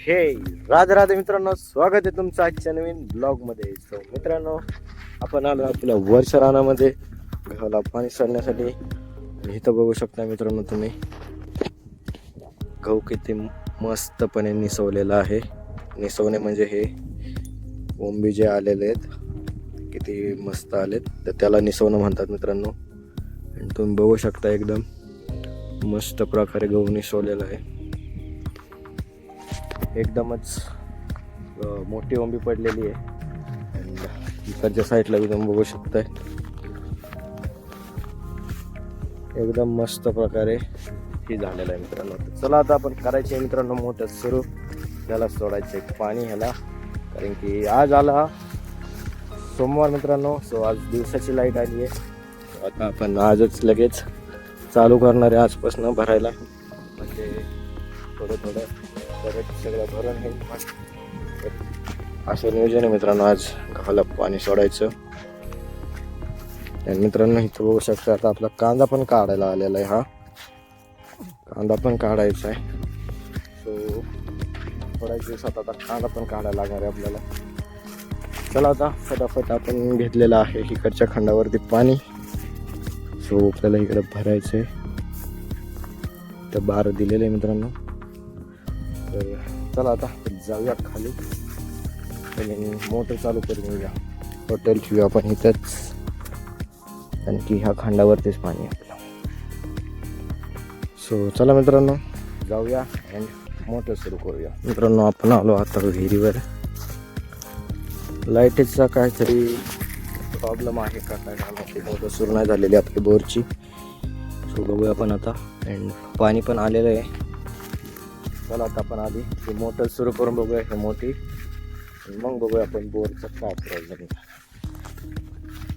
हे राधे राधे मित्रांनो, स्वागत आहे तुमचं आजच्या नवीन ब्लॉग मध्ये. सो मित्रांनो, आपण आलो आपल्या वर्ष रानामध्ये गव्हाला पाणी सोडण्यासाठी. आणि इथं बघू शकता मित्रांनो तुम्ही, गहू किती मस्तपणे निसवलेला आहे. निसवणे म्हणजे हे ओंबी जे आलेले आहेत किती मस्त आलेत, तर त्याला निसवणं म्हणतात मित्रांनो. आणि तुम्ही बघू शकता एकदम मस्त प्रकारे गहू निसवलेला आहे. एकदमच मोठी ओंबी पडलेली आहे. आणि इकडच्या साईडला तुम्ही बघू शकताय एकदम मस्त प्रकारे ही झालेलं आहे मित्रांनो. चला आता आपण करायचे आहे मित्रांनो मोठं सुरू. त्याला सोडायचे पाणी ह्याला, कारण की आज आला सोमवार मित्रांनो. सो आज दिवसाची लाईट आली आहे. आता आपण आजच लगेच चालू करणार आहे आजपासून भरायला, म्हणजे थोडं थोडं परत सगळं भरून हे असं नियोजन आहे मित्रांनो आज गव्हाला पाणी सोडायचं. आणि मित्रांनो इथं बघू शकता आता आपला कांदा पण काढायला आलेला आहे. हा कांदा पण काढायचा आहे. सो थोड्याच दिवसात आता कांदा पण काढायला लागणार आहे आपल्याला. चला आता फटाफट आपण घेतलेलं आहे इकडच्या खंडावरती पाणी. सो आपल्याला इकडे भरायचं आहे. तर बार दिलेलं आहे मित्रांनो. तर चला आता जाऊया खाली आणि मोटर चालू करून येऊया. टोटल ठेवूया आपण इथंच, कारण की ह्या खांडावरतीच पाणी आहे आपलं. सो चला मित्रांनो जाऊया अँड मोटर सुरू करूया. मित्रांनो आपण आलो आता विहिरीवर. लाईटीचा काहीतरी प्रॉब्लेम आहे का काय माहिती, मोटर सुरू नाही झालेली आपली बोरची. सो बघूया आपण आता. अँड पाणी पण आलेलं आहे. चला आता आपण आधी ही मोटर सुरू करून बघूया ही मोठी, मग बघूया आपण बोरचं काय प्रॉब्लेम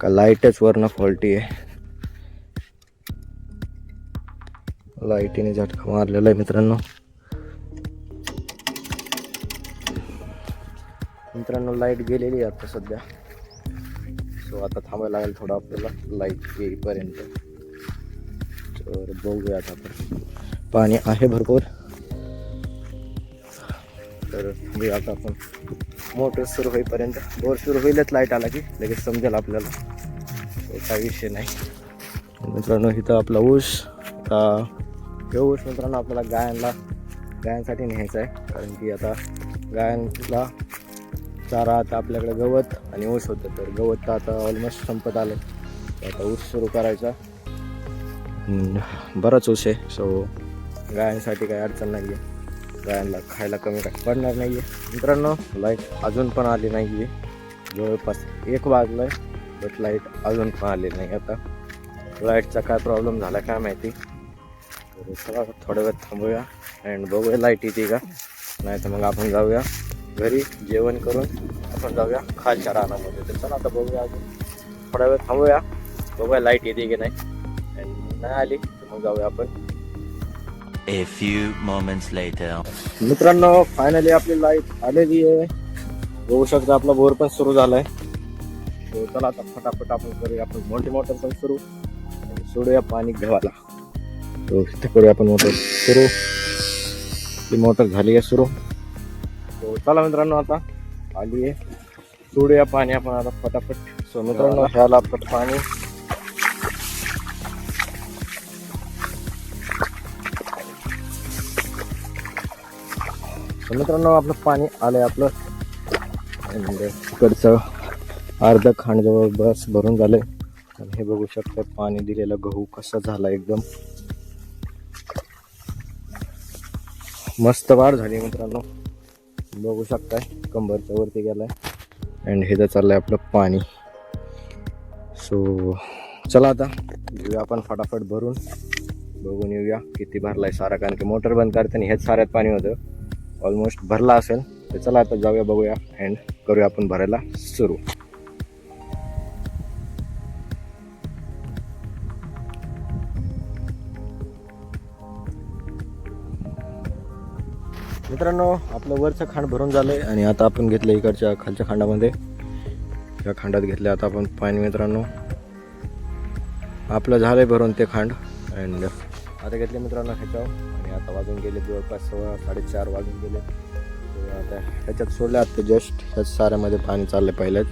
का. लाईटच वरनं फॉल्टी आहे. लाईटीने झटका मारलेला आहे मित्रांनो. लाईट गेलेली आहे आता सध्या. सो आता थांबायला लागेल थोडं आपल्याला लाईट येईपर्यंत. तर बघूया आता आपण. पाणी आहे भरपूर. तर आता आपण मोटर सुरू होईपर्यंत, बोर सुरू होईलच लाईट आला की लगेच समजेल आपल्याला, काही विषय नाही मित्रांनो. इथं आपला ऊस. आता ऊस मित्रांनो आपल्याला गायांसाठी न्यायचा आहे, कारण की आता गायांना चारा, आता आपल्याकडे गवत आणि ऊस होतं. तर गवत तर आता ऑलमोस्ट संपत आलं. आता ऊस सुरू करायचा. बराच ऊस आहे. सो गायांसाठी काही अडचण नाही आहे. गायांना खायला कमी काही पडणार नाही आहे मित्रांनो. लाईट अजून पण आली नाही आहे. जवळपास 1 वाजलं आहे, बट लाईट अजून पण आली नाही. आता लाईटचा काय प्रॉब्लेम झाला काय माहिती. तर चला थोड्या वेळ थांबूया अँड बघूया लाईट येते का. नाही तर मग आपण जाऊया घरी, जेवण करून आपण जाऊया खालच्या रानामध्ये. तर चला आता बघूया, अजून थोड्या वेळ थांबूया, बघूया लाईट येते की नाही. अँड नाही आली तर मग जाऊया आपण. A few moments later. मित्रांनो फायनली आपली लाईट आलेली आहे. बघू शकता आपला बोर पण सुरू झालाय. तो चला आता फटाफट आपण करूया आपण मोठी मोटर पण सुरू आणि सोडूया पाणी गव्हाला. तो इथे करूया आपण मोटर सुरू. ती मोटर झाली आहे सुरू. तो चला मित्रांनो आता आली आहे, सोडूया पाणी आपण आता फटाफट. सो मित्रांनो ह्याला आपलं पाणी. मित्रांनो आपलं पाणी आलंय आपलं. इकडचं अर्ध खांड जवळ बस भरून झालंय. आणि हे बघू शकता पाणी दिलेलं गहू कसा झाला, एकदम मस्त वाढ झाली मित्रांनो. बघू शकताय कंबरच्या वरती गेलाय. अँड हे तर चाललंय आपलं पाणी. सो चला आता घेऊया आपण फटाफट भरून, बघून येऊया किती भरलाय सारा, कारण की मोटर बंद करताना हेच साऱ्यात पाणी होतं. ऑलमोस्ट भरला असेल. तर चला आता जाऊया बघूया अँड करूया आपण भरायला सुरू. मित्रांनो आपलं वरचं खांड भरून झालंय आणि आता आपण घेतलं इकडच्या खालच्या खांडामध्ये. या खांडात घेतले आता आपण पाणी मित्रांनो. आपलं झालंय भरून ते खांड. अँड आता घेतले मित्रांनो ह्याच्यावर. आणि आता वाजून गेले जवळपास 4:15 वाजून गेले. आता ह्याच्यात सोडलं आता जस्ट ह्याच साऱ्यामध्ये पाणी चाललं पहिलंच.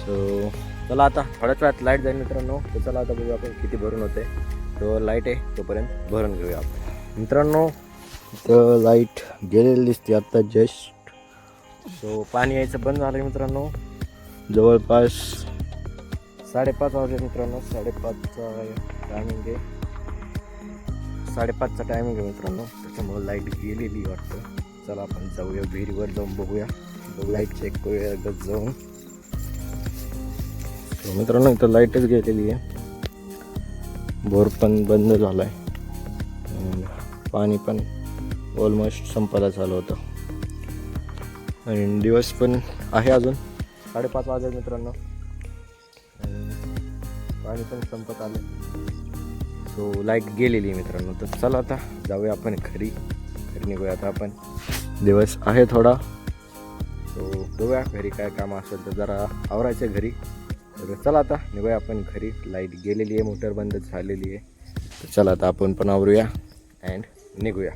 सो चला आता थोड्याच वेळात लाईट जाईल मित्रांनो. तर चला आता बघू आपण किती भरून होते. तो लाईट आहे तोपर्यंत भरून घेऊया आपण मित्रांनो. तर लाईट गेलेली दिसते आत्ता जस्ट. सो पाणी यायचं बंद झालं मित्रांनो. जवळपास 5:30 वाजले मित्रांनो. 5:30चा टायमिंग आहे. 5:30चा टायमिंग आहे मित्रांनो. त्याच्यामुळं लाईट गेलेली वाटतं. चला आपण जाऊया विहिरीवर जाऊन बघूया. लाईट चेक करूया एकदा जाऊन. सो मित्रांनो इथं लाईटच गेलेली आहे. बोर पण बंद झाला आहे. पाणी पण ऑलमोस्ट संपायला चालू होतं. आणि दिवस पण आहे अजून 5:30 वाजले मित्रांनो. पाणी पण संपत आलं. सो लाईट गेलेली आहे मित्रांनो. तर चला आता जाऊया आपण घरी निघूया आता आपण. दिवस आहे थोडा. सो बघूया घरी काय काम असेल तर जरा आवरायचं घरी. तर चला आता निघूया आपण घरी. लाईट गेलेली आहे, मोटर बंद झालेली आहे. तर चला आता आपण पण आवरूया अँड निघूया.